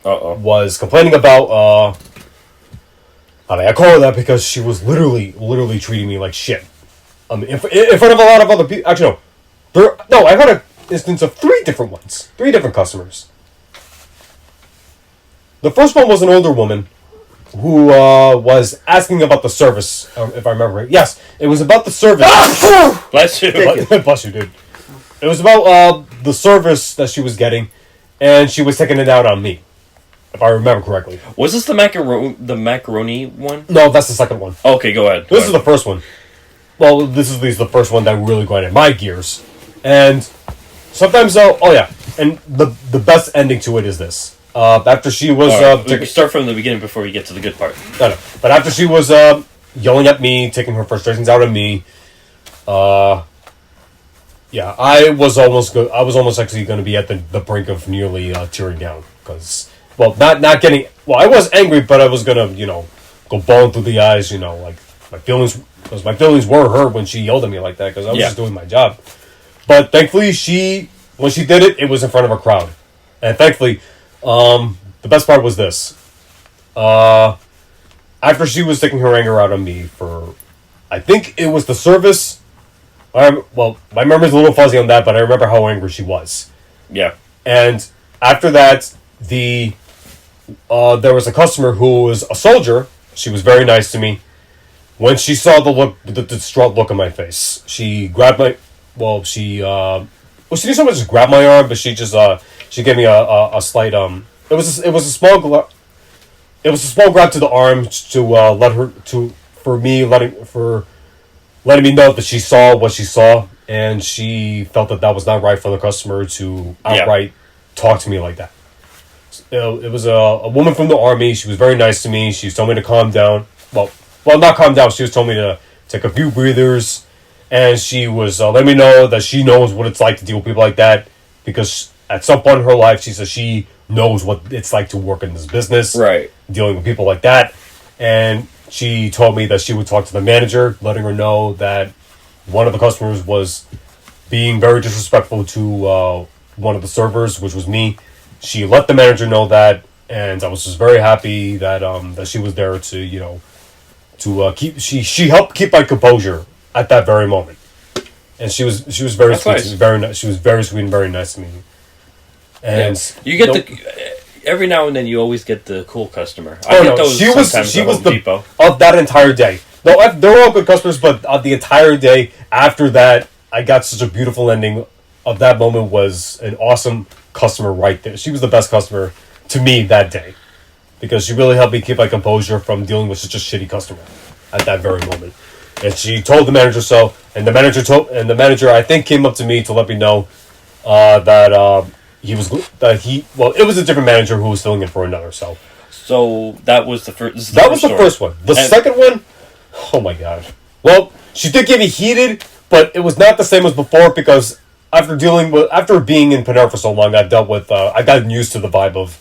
was complaining about. I call her that because she was literally treating me like shit. In front of a lot of other people. Actually, no. I had an instance of three different customers. The first one was an older woman who was asking about the service, if I remember right. Yes, it was about the service. Bless you. Bless you, dude. It was about the service that she was getting, and she was taking it out on me, if I remember correctly. Was this the macaroni one? No, that's the second one. Okay, go ahead. This is the first one. Well, this is at least the first one that really grinded my gears. And sometimes, and the best ending to it is this. After she was... we can start from the beginning before we get to the good part. No. But after she was yelling at me, taking her frustrations out on me, I was almost actually going to be at the brink of nearly tearing down. Because, not getting... Well, I was angry, but I was going to, go bawling through the eyes, like my feelings... Because my feelings were hurt when she yelled at me like that, because I was just doing my job. But thankfully, when she did it, it was in front of a crowd. And thankfully... the best part was this. After she was taking her anger out on me for, I think it was the service. My memory's a little fuzzy on that, but I remember how angry she was. Yeah. And after that, there was a customer who was a soldier. She was very nice to me. When she saw the distraught look on my face, she grabbed my, she didn't so much just grab my arm, but she just, she gave me a slight it was a small grab to the arm to letting me know that she saw what she saw, and she felt that was not right for the customer to outright talk to me like that. It was a woman from the army. She was very nice to me. She told me to calm down. Well, not calm down. She was telling me to take a few breathers, and she was letting me know that she knows what it's like to deal with people like that, because at some point in her life, she says she knows what it's like to work in this business, right? Dealing with people like that. And she told me that she would talk to the manager, letting her know that one of the customers was being very disrespectful to one of the servers, which was me, she let the manager know that, and I was just very happy that that she was there to keep she helped keep my composure at that very moment, and she was very That's sweet. nice. She was very nice. She was very sweet and very nice to me. And you get every now and then you always get the cool customer. I Oh get no, those she was sometimes she at was Home the Depot. of that entire day. No, they're all good customers, but the entire day after that, I got such a beautiful ending. Of that moment was an awesome customer right there. She was the best customer to me that day because she really helped me keep my composure from dealing with such a shitty customer at that very moment. And she told the manager so, and the manager I think came up to me to let me know that it was a different manager who was filling in for another. So that was the first. That was the first one. The second one, oh my god. Well, she did get me heated, but it was not the same as before because after being in Panera for so long, I've gotten used to the vibe of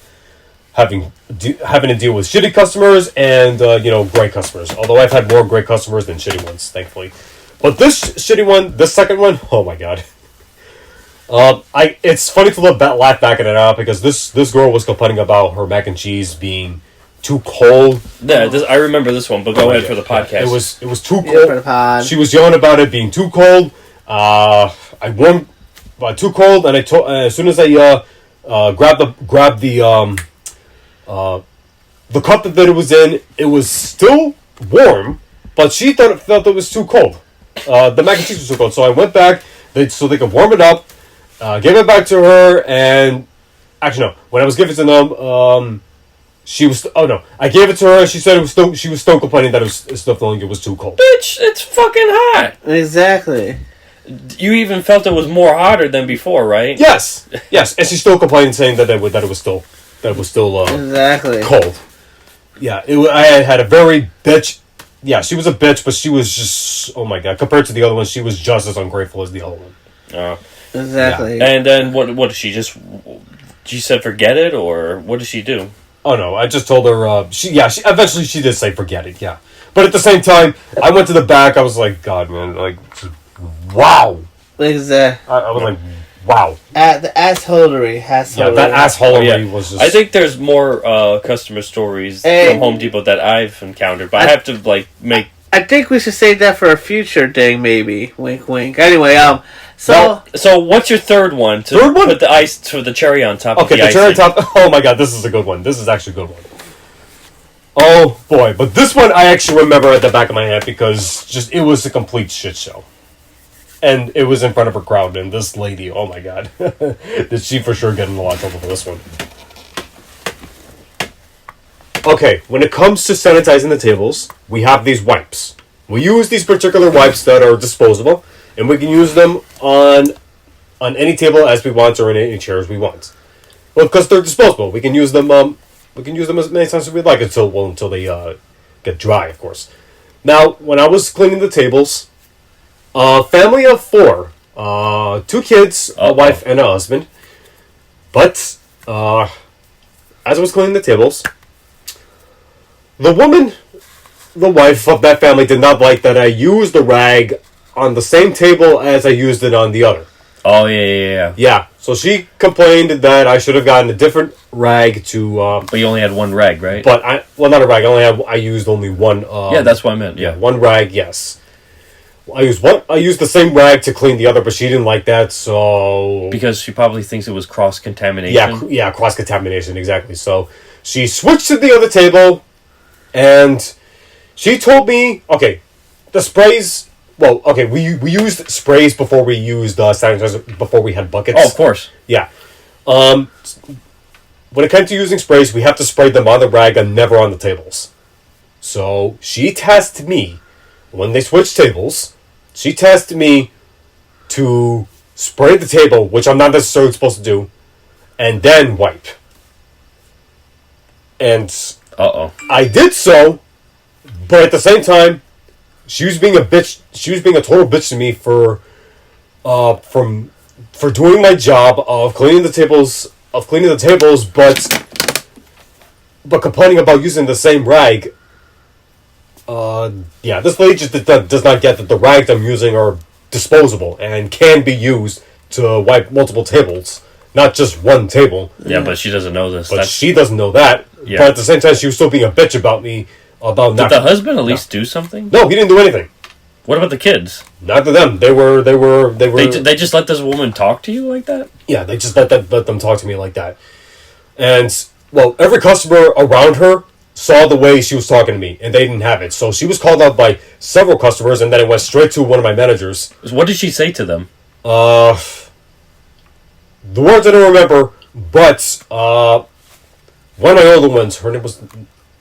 having to deal with shitty customers and great customers. Although I've had more great customers than shitty ones, thankfully. But this second one, oh my god. It's funny to laugh back at it now because this girl was complaining about her mac and cheese being too cold. Yeah, I remember this one, but go ahead for the podcast. It was too cold. Yeah, for the pod. She was yelling about it being too cold. Too cold, and as soon as I grabbed the cup that it was in, it was still warm, but she felt it was too cold. The mac and cheese was too cold, so I went back so they could warm it up. Gave it back to her, and actually no. When I was giving it to them, she was. Oh no, I gave it to her. She said she was still complaining that it was still feeling it was too cold. Bitch, it's fucking hot. Exactly. You even felt it was more hotter than before, right? Yes, and she still complained, saying that it was still Exactly cold. Yeah, I had a very bitch. Yeah, she was a bitch, but she was just, oh my god, compared to the other one, she was just as ungrateful as the other one. Exactly. Yeah. And then what did she just? She said forget it, or what did she do? Oh no, I just told her. She eventually she did say forget it. Yeah, but at the same time, I went to the back. I was like, God, man, like, wow. Exactly. I was like, wow. The assholery. Yeah, that assholery was just. I think there's more customer stories from Home Depot that I've encountered, but I have to make. I think we should save that for a future thing, maybe. Wink, wink. Anyway, So what's your third one? Put the ice to the cherry on top. Okay, the cherry on top. Oh my god, this is a good one. This is actually a good one. Oh boy, but this one I actually remember at the back of my head because it was a complete shit show. And it was in front of a crowd, and this lady, oh my god, did she for sure get in a lot of trouble for this one. Okay, when it comes to sanitizing the tables, we have these wipes. We use these particular wipes that are disposable, and we can use them on any table as we want or in any chairs we want. Well, because they're disposable, we can use them. We can use them as many times as we'd like until they get dry, of course. Now, when I was cleaning the tables, family of 4, 2 kids, a wife, and a husband. But as I was cleaning the tables, the wife of that family, did not like that I used the rag on the same table as I used it on the other. Oh, yeah. Yeah, so she complained that I should have gotten a different rag to... but you only had one rag, right? But not a rag. I used only one... yeah, that's what I meant. Yeah, one rag, yes. I used the same rag to clean the other, but she didn't like that, so... Because she probably thinks it was cross-contamination. Yeah, cross-contamination, exactly. So she switched to the other table, and she told me, okay, the sprays... Well, okay, we used sprays before we used sanitizer, before we had buckets. Oh, of course. Yeah. When it came to using sprays, we have to spray them on the rag and never on the tables. So she tasked me, when they switched tables, she tasked me to spray the table, which I'm not necessarily supposed to do, and then wipe. And I did so, but at the same time, she was being a bitch. She was being a total bitch to me for doing my job of cleaning the tables, but complaining about using the same rag. Yeah, this lady just does not get that the rags I'm using are disposable and can be used to wipe multiple tables, not just one table. Yeah, but she doesn't know this. But she doesn't know that. Yeah. But at the same time, she was still being a bitch about me. Did the husband at least do something? No, he didn't do anything. What about the kids? Not to them. They just let this woman talk to you like that? Yeah, they just let them talk to me like that. And, well, every customer around her saw the way she was talking to me, and they didn't have it. So she was called out by several customers, and then it went straight to one of my managers. What did she say to them? The words I don't remember, but one of my older ones, her name was,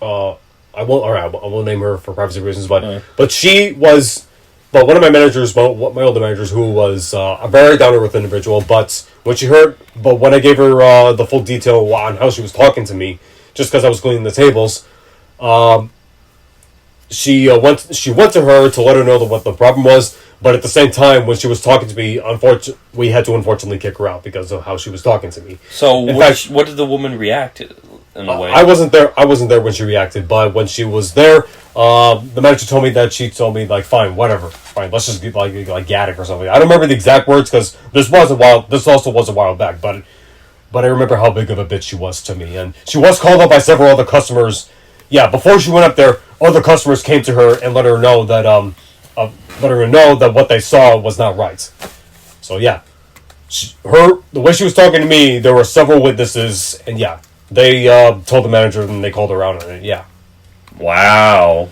I won't name her for privacy reasons, but she was, well, one of my managers, my older managers, who was a very down-to-earth individual, but when I gave her the full detail on how she was talking to me, just because I was cleaning the tables, she went to her to let her know what the problem was. But at the same time, when she was talking to me, we had to unfortunately kick her out because of how she was talking to me. So, what did the woman react in a way? I wasn't there when she reacted, but when she was there, the manager told me like, fine, whatever, fine, let's just get like Gaddick or something. I don't remember the exact words because this also was a while back, but I remember how big of a bitch she was to me, and she was called up by several other customers. Yeah, before she went up there, other customers came to her and let her know that what they saw was not right. So yeah, the way she was talking to me, there were several witnesses, and yeah, they told the manager and they called her out on it. Yeah. Wow.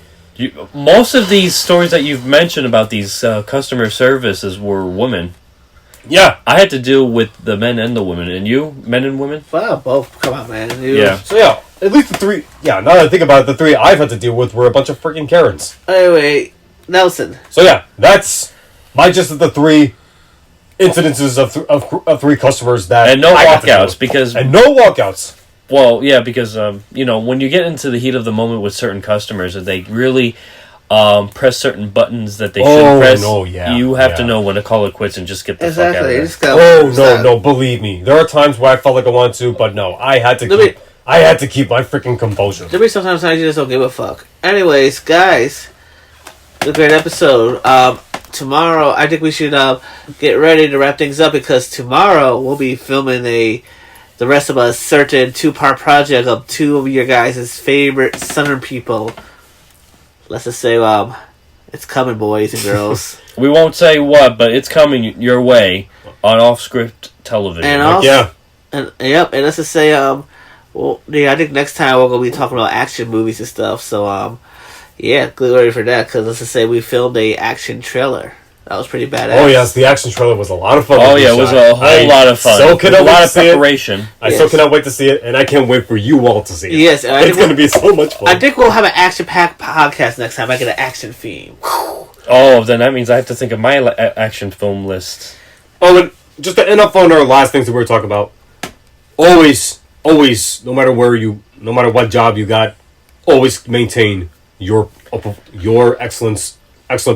Most of these stories that you've mentioned about these customer services were women. Yeah, I had to deal with the men and the women. And you? Men and women? Wow, both. Come on, man. Yeah. So yeah, at least the three. Yeah, now that I think about it, the three I've had to deal with were a bunch of freaking Karens. Anyway, Nelson. So yeah, that's my gist of the three incidences of three customers that and no I had to deal walkouts with. because and no walkouts. Well, yeah, because when you get into the heat of the moment with certain customers, and they really press certain buttons that they shouldn't press, you have to know when to call it quits and just get the fuck out of there. No, believe me, there are times where I felt like I want to, but no, I had to keep my freaking composure. There'll be sometimes I just don't give a fuck. Anyways, guys, it's a great episode. Tomorrow, I think we should get ready to wrap things up because tomorrow we'll be filming the rest of us certain 2-part project of two of your guys' favorite Southern people. Let's just say, it's coming, boys and girls. We won't say what, but it's coming your way on off-script television. And and let's just say, I think next time we're gonna be talking about action movies and stuff. So, get ready for that because let's just say we filmed a action trailer. That was pretty badass. Oh yes, the action trailer was a lot of fun. Oh yeah, it was a whole lot of fun. So cannot a lot wait of to see preparation. It. I still cannot wait to see it, and I can't wait for you all to see it. Yes, it's going to be so much fun. I think we'll have an action-packed podcast next time. I get an action theme. Oh, then that means I have to think of my action film list. Oh, and just to end up on our last things that we were talking about, always, no matter what job you got, always maintain your excellent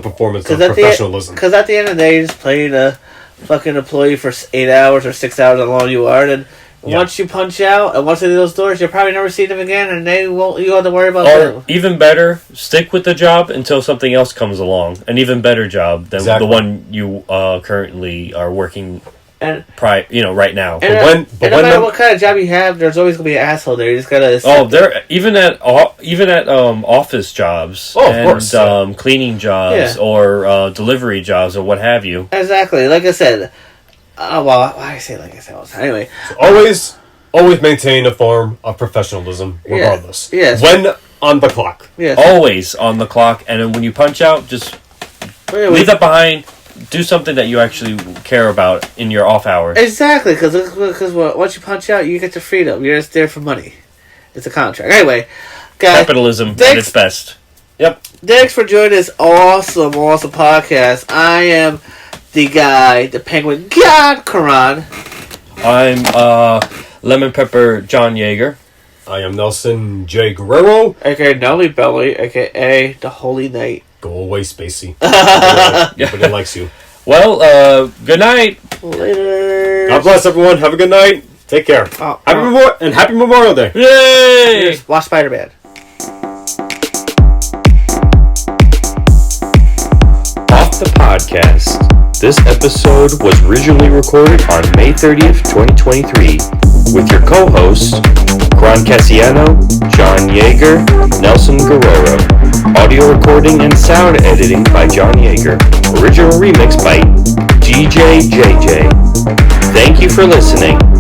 performance and professionalism. Because at the end of the day, you're just playing a fucking employee for 8 hours or 6 hours, how long you are, and once you punch out and once they do those doors, you'll probably never see them again, and you won't have to worry about them. Even better, stick with the job until something else comes along. An even better job than the one you currently are working. Right now. No matter what kind of job you have, there's always gonna be an asshole there. You just gotta. Even at office jobs and cleaning jobs or delivery jobs or what have you. Exactly, like I said. Why I say like I said. Anyway, so always maintain a form of professionalism, regardless. Yes. When on the clock. Yes. Always on the clock, and then when you punch out, just leave that behind. Do something that you actually care about in your off hours. Exactly, because once you punch out, you get your freedom. You're just there for money. It's a contract. Anyway, guys. Capitalism at its best. Yep. Thanks for joining this awesome podcast. I am the guy, the penguin god, Kerron. I'm Lemon Pepper John Yeager. I am Nelson J. Guerrero. A.k.a. Nelly Belly, a.k.a. the Holy Knight. Go away, Spacey. Nobody likes you. Well, good night. Later. God bless everyone. Have a good night. Take care. Happy Memorial Day. Yay! Cheers. Watch Spider-Man. Off the podcast. This episode was originally recorded on May 30th, 2023, with your co-hosts, Kron Cassiano, John Yeager, Nelson Guerrero. Audio recording and sound editing by John Yeager. Original remix by DJ JJ. Thank you for listening.